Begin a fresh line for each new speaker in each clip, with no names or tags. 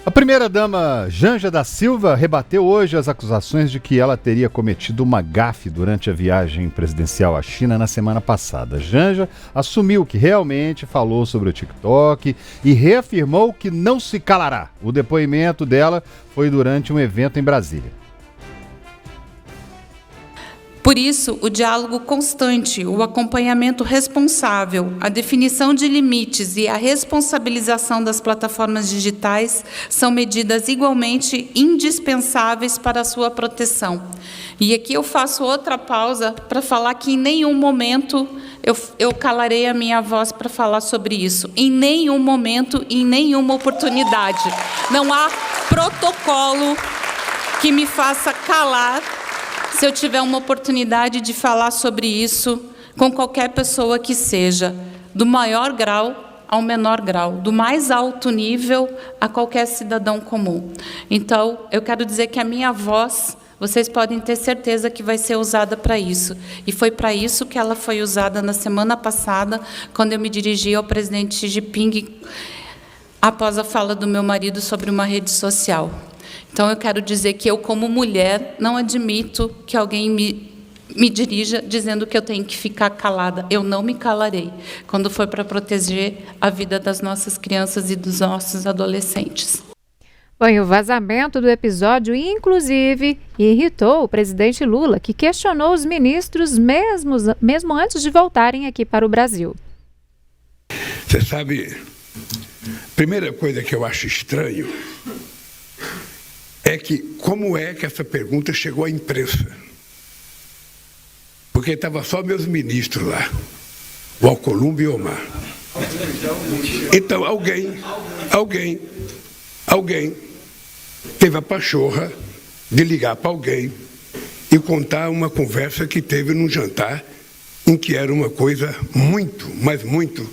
A primeira-dama Janja da Silva rebateu hoje as acusações de que ela teria cometido uma gafe durante a viagem presidencial à China na semana passada. Janja assumiu que realmente falou sobre o TikTok e reafirmou que não se calará. O depoimento dela foi durante um evento em Brasília.
Por isso, o diálogo constante, o acompanhamento responsável, a definição de limites e a responsabilização das plataformas digitais são medidas igualmente indispensáveis para a sua proteção. E aqui eu faço outra pausa para falar que em nenhum momento eu calarei a minha voz para falar sobre isso. Em nenhum momento, em nenhuma oportunidade. Não há protocolo que me faça calar se eu tiver uma oportunidade de falar sobre isso com qualquer pessoa que seja, do maior grau ao menor grau, do mais alto nível a qualquer cidadão comum. Então, eu quero dizer que a minha voz, vocês podem ter certeza que vai ser usada para isso. E foi para isso que ela foi usada na semana passada, quando eu me dirigi ao presidente Xi Jinping, após a fala do meu marido sobre uma rede social. Então, eu quero dizer que eu, como mulher, não admito que alguém me dirija dizendo que eu tenho que ficar calada. Eu não me calarei quando for para proteger a vida das nossas crianças e dos nossos adolescentes.
Bom, e o vazamento do episódio, inclusive, irritou o presidente Lula, que questionou os ministros mesmo antes de voltarem aqui para o Brasil.
Você sabe, a primeira coisa que eu acho estranho é que como é que essa pergunta chegou à imprensa? Porque estava só meus ministros lá, o Alcolumbre e o Omar. Então alguém teve a pachorra de ligar para alguém e contar uma conversa que teve num jantar em que era uma coisa muito, mas muito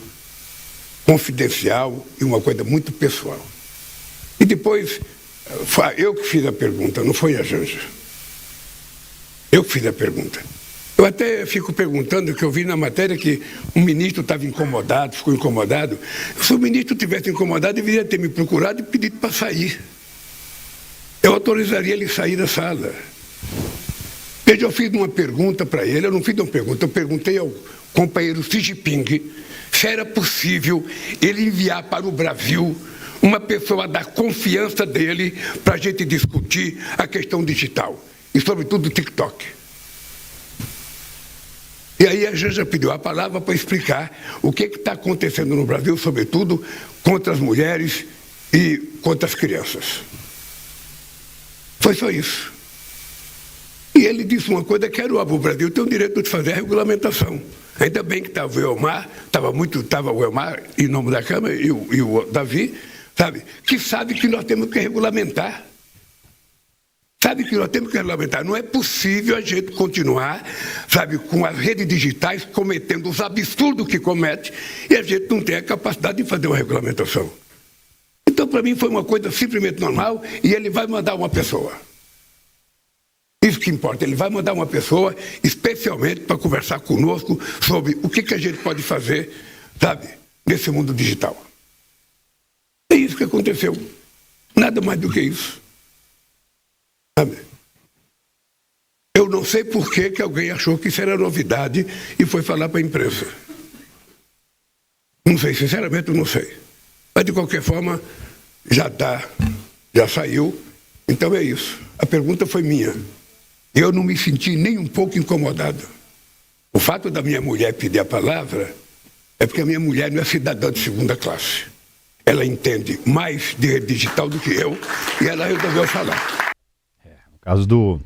confidencial e uma coisa muito pessoal. E depois, eu que fiz a pergunta, não foi a Janja. Eu que fiz a pergunta. Eu até fico perguntando, que eu vi na matéria que um ministro estava incomodado, ficou incomodado. Se o ministro tivesse incomodado, deveria ter me procurado e pedido para sair. Eu autorizaria ele sair da sala. Veja, eu fiz uma pergunta para ele, eu não fiz uma pergunta, eu perguntei ao companheiro Xi Jinping se era possível ele enviar para o Brasil uma pessoa da confiança dele para a gente discutir a questão digital e, sobretudo, o TikTok. E aí a Janja pediu a palavra para explicar o que está acontecendo no Brasil, sobretudo contra as mulheres e contra as crianças. Foi só isso. E ele disse uma coisa que era o Brasil tem o direito de fazer a regulamentação. Ainda bem que estava o Elmar, estava o Elmar em nome da Câmara e o Davi, que sabe que nós temos que regulamentar. Não é possível a gente continuar, com as redes digitais cometendo os absurdos que comete e a gente não tem a capacidade de fazer uma regulamentação. Então, para mim, foi uma coisa simplesmente normal e ele vai mandar uma pessoa. Isso que importa, ele vai mandar uma pessoa especialmente para conversar conosco sobre o que a gente pode fazer, nesse mundo digital. É isso que aconteceu. Nada mais do que isso. Eu não sei por que alguém achou que isso era novidade e foi falar para a imprensa. Não sei, sinceramente eu não sei. Mas de qualquer forma, já saiu, então é isso. A pergunta foi minha. Eu não me senti nem um pouco incomodado. O fato da minha mulher pedir a palavra é porque a minha mulher não é cidadã de segunda classe. Ela entende mais de rede digital do que eu e ela resolveu falar.
No caso do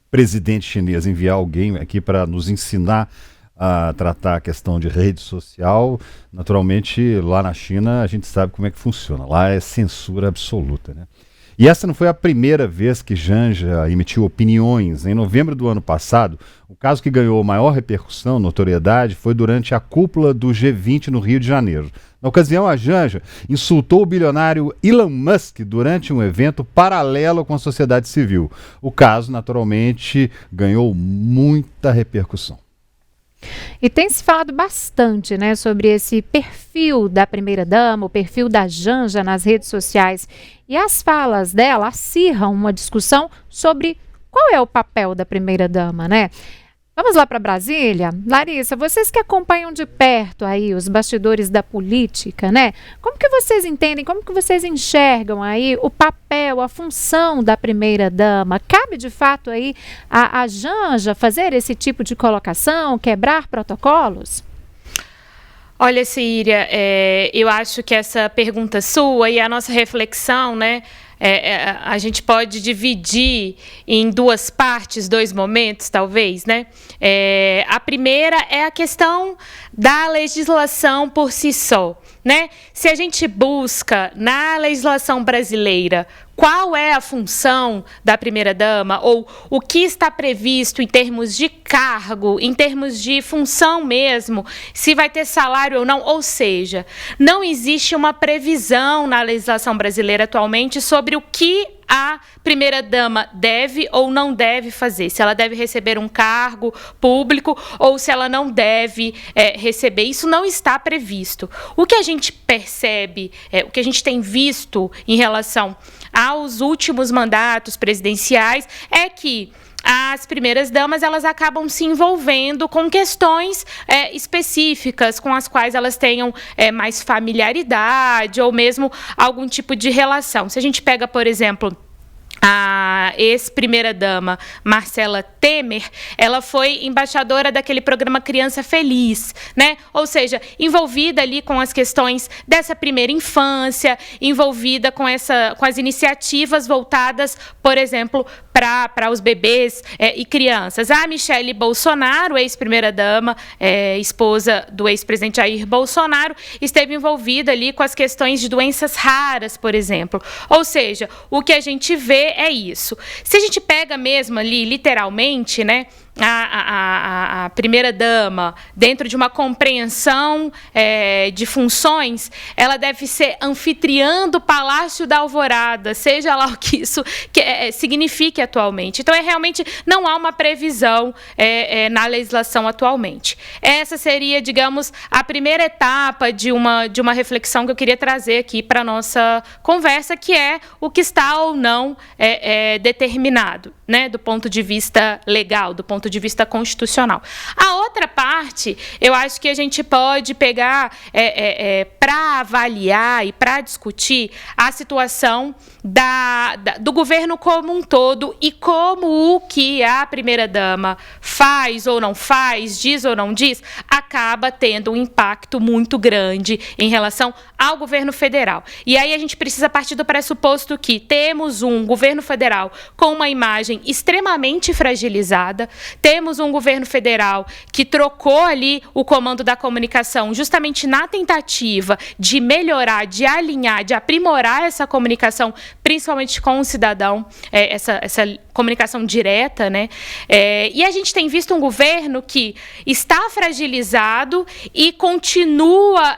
presidente chinês enviar alguém aqui para nos ensinar a tratar a questão de rede social, naturalmente lá na China a gente sabe como é que funciona. Lá é censura absoluta, né? E essa não foi a primeira vez que Janja emitiu opiniões. Em novembro do ano passado, o caso que ganhou maior repercussão, notoriedade, foi durante a cúpula do G20 no Rio de Janeiro. Na ocasião, a Janja insultou o bilionário Elon Musk durante um evento paralelo com a sociedade civil. O caso, naturalmente, ganhou muita repercussão.
E tem se falado bastante, né, sobre esse perfil da primeira-dama, o perfil da Janja nas redes sociais. E as falas dela acirram uma discussão sobre qual é o papel da primeira-dama, né? Vamos lá para Brasília? Larissa, vocês que acompanham de perto aí os bastidores da política, né? Como que vocês entendem, como que vocês enxergam aí o papel, a função da primeira-dama? Cabe de fato aí a Janja fazer esse tipo de colocação, quebrar protocolos?
Olha, Síria, eu acho que essa pergunta sua e a nossa reflexão, né? A gente pode dividir em duas partes, dois momentos, talvez, né? A primeira é a questão da legislação por si só, né? Se a gente busca na legislação brasileira qual é a função da primeira-dama ou o que está previsto em termos de cargo, em termos de função mesmo, se vai ter salário ou não, ou seja, não existe uma previsão na legislação brasileira atualmente sobre o que a primeira-dama deve ou não deve fazer, se ela deve receber um cargo público ou se ela não deve receber. Isso não está previsto. O que a gente percebe, o que a gente tem visto em relação aos últimos mandatos presidenciais é que as primeiras-damas elas acabam se envolvendo com questões específicas com as quais elas tenham mais familiaridade ou mesmo algum tipo de relação. Se a gente pega, por exemplo, a ex-primeira-dama Marcela Temer, ela foi embaixadora daquele programa Criança Feliz, né? Ou seja, envolvida ali com as questões dessa primeira infância, envolvida com as iniciativas voltadas, por exemplo, para os bebês e crianças. A Michele Bolsonaro, ex-primeira-dama, esposa do ex-presidente Jair Bolsonaro, esteve envolvida ali com as questões de doenças raras, por exemplo. Ou seja, o que a gente vê é isso. Se a gente pega mesmo ali, literalmente, né, a primeira-dama, dentro de uma compreensão de funções, ela deve ser anfitriã do Palácio da Alvorada, seja lá o que isso signifique atualmente. Então, realmente não há uma previsão na legislação atualmente. Essa seria, digamos, a primeira etapa de uma reflexão que eu queria trazer aqui para a nossa conversa, que é o que está ou não determinado, né, do ponto de vista legal, do ponto de vista constitucional. A outra parte, eu acho que a gente pode pegar para avaliar e para discutir a situação do governo como um todo e como o que a primeira-dama faz ou não faz, diz ou não diz, acaba tendo um impacto muito grande em relação ao governo federal. E aí a gente precisa partir do pressuposto que temos um governo federal com uma imagem extremamente fragilizada, temos um governo federal que trocou ali o comando da comunicação justamente na tentativa de melhorar, de alinhar, de aprimorar essa comunicação, principalmente com o cidadão, essa comunicação direta, né? E a gente tem visto um governo que está fragilizado e continua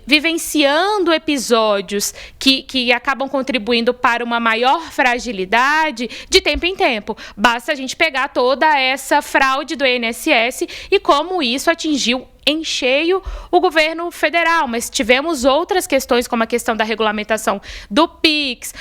vivenciando episódios que acabam contribuindo para uma maior fragilidade de tempo em tempo. Basta a gente pegar toda essa fraude do INSS e como isso atingiu em cheio o governo federal, mas tivemos outras questões, como a questão da regulamentação do PIX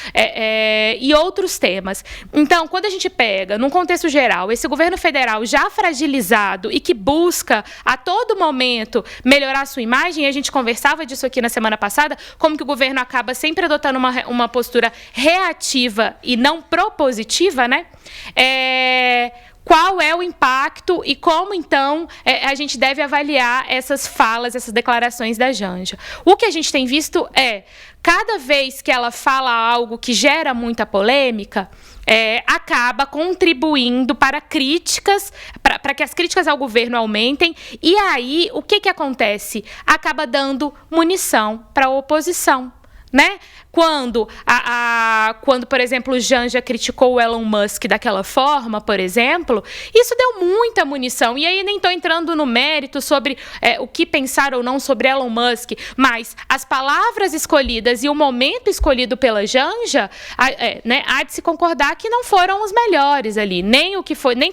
e outros temas. Então, quando a gente pega, num contexto geral, esse governo federal já fragilizado e que busca a todo momento melhorar sua imagem, e a gente conversava disso aqui na semana passada, como que o governo acaba sempre adotando uma postura reativa e não propositiva, né? Qual é o impacto e como, então, a gente deve avaliar essas falas, essas declarações da Janja. O que a gente tem visto cada vez que ela fala algo que gera muita polêmica, acaba contribuindo para críticas, para que as críticas ao governo aumentem, e aí o que acontece? Acaba dando munição para a oposição, né? Quando, por exemplo, o Janja criticou o Elon Musk daquela forma, por exemplo, isso deu muita munição. E aí nem estou entrando no mérito sobre o que pensar ou não sobre Elon Musk, mas as palavras escolhidas e o momento escolhido pela Janja, há de se concordar que não foram os melhores ali, nem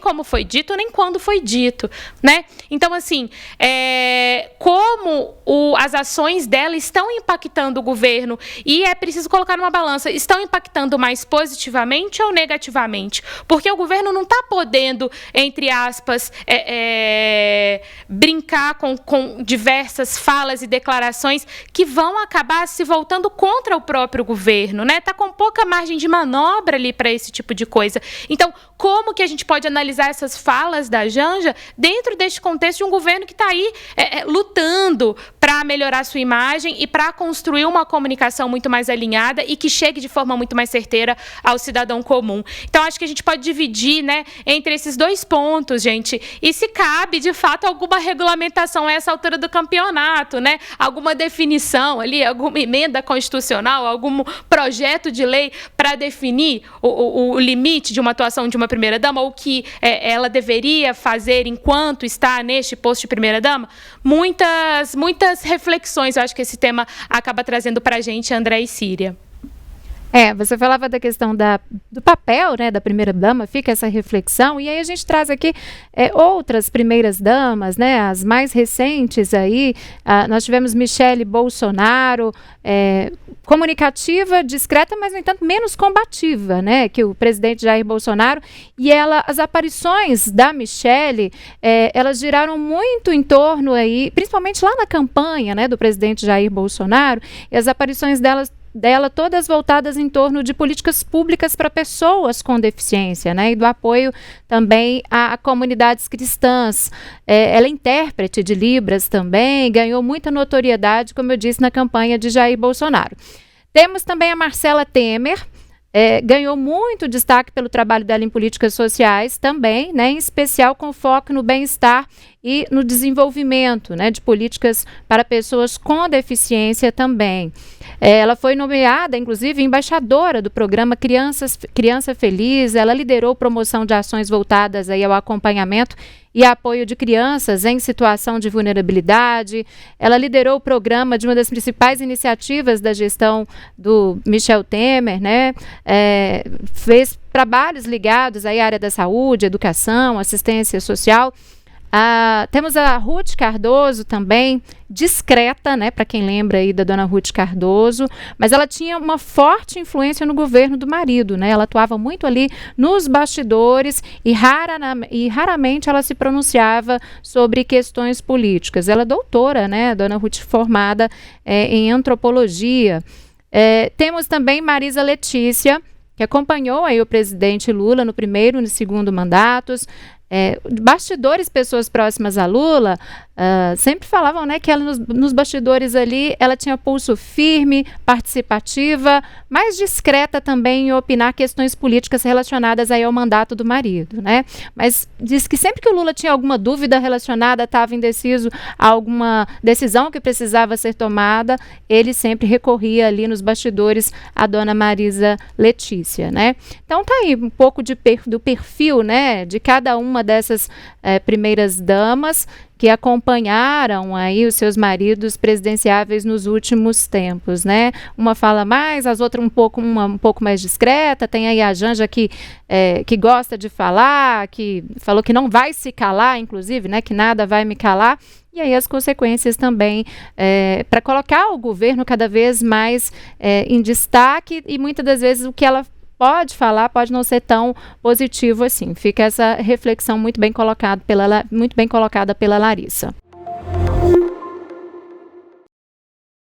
como foi dito, nem quando foi dito, né? Então, assim, como as ações dela estão impactando o governo, e é preciso colocar numa balança, estão impactando mais positivamente ou negativamente? Porque o governo não está podendo, entre aspas, brincar com diversas falas e declarações que vão acabar se voltando contra o próprio governo, né? Está com pouca margem de manobra ali para esse tipo de coisa. Então, como que a gente pode analisar essas falas da Janja dentro deste contexto de um governo que está aí lutando para melhorar sua imagem e para construir uma comunicação muito mais alinhada e que chegue de forma muito mais certeira ao cidadão comum? Então, acho que a gente pode dividir, né, entre esses dois pontos, gente, e se cabe, de fato, alguma regulamentação a essa altura do campeonato, né? Alguma definição ali, alguma emenda constitucional, algum projeto de lei para definir o limite de uma atuação de uma primeira-dama, ou o que ela deveria fazer enquanto está neste posto de primeira-dama? Muitas reflexões, eu acho que esse tema acaba trazendo para a gente, André e Síria.
Você falava da questão do papel, né, da primeira-dama, fica essa reflexão, e aí a gente traz aqui outras primeiras-damas, né, as mais recentes aí. Nós tivemos Michele Bolsonaro, comunicativa, discreta, mas, no entanto, menos combativa, né, que o presidente Jair Bolsonaro, e as aparições da Michele, elas giraram muito em torno aí, principalmente lá na campanha, né, do presidente Jair Bolsonaro, e as aparições dela todas voltadas em torno de políticas públicas para pessoas com deficiência, né, e do apoio também a comunidades cristãs. Ela é intérprete de Libras também, ganhou muita notoriedade, como eu disse, na campanha de Jair Bolsonaro. Temos também a Marcela Temer, ganhou muito destaque pelo trabalho dela em políticas sociais também, né, em especial com foco no bem-estar e no desenvolvimento, né, de políticas para pessoas com deficiência também. Ela foi nomeada, inclusive, embaixadora do programa Criança Feliz. Ela liderou promoção de ações voltadas aí ao acompanhamento e apoio de crianças em situação de vulnerabilidade. Ela liderou o programa de uma das principais iniciativas da gestão do Michel Temer, né? Fez trabalhos ligados aí à área da saúde, educação, assistência social. Temos a Ruth Cardoso também, discreta, né, para quem lembra aí da dona Ruth Cardoso, mas ela tinha uma forte influência no governo do marido, né? Ela atuava muito ali nos bastidores e raramente ela se pronunciava sobre questões políticas. Ela é doutora, né, dona Ruth, formada em antropologia. Temos também Marisa Letícia, que acompanhou aí o presidente Lula no primeiro e no segundo mandatos. Bastidores, pessoas próximas a Lula sempre falavam, né, que ela nos bastidores ali, ela tinha pulso firme, participativa, mais discreta também em opinar questões políticas relacionadas aí ao mandato do marido, né? Mas diz que sempre que o Lula tinha alguma dúvida relacionada, estava indeciso a alguma decisão que precisava ser tomada, ele sempre recorria ali nos bastidores à dona Marisa Letícia, né? Então tá aí um pouco do perfil, né, de cada uma dessas primeiras damas que acompanharam aí os seus maridos presidenciáveis nos últimos tempos, né? Uma fala mais, as outras uma um pouco mais discreta. Tem aí a Janja que gosta de falar, que falou que não vai se calar, inclusive, né? Que nada vai me calar. E aí as consequências também para colocar o governo cada vez mais em destaque, e muitas das vezes o que ela pode falar pode não ser tão positivo assim. Fica essa reflexão muito bem colocada pela Larissa.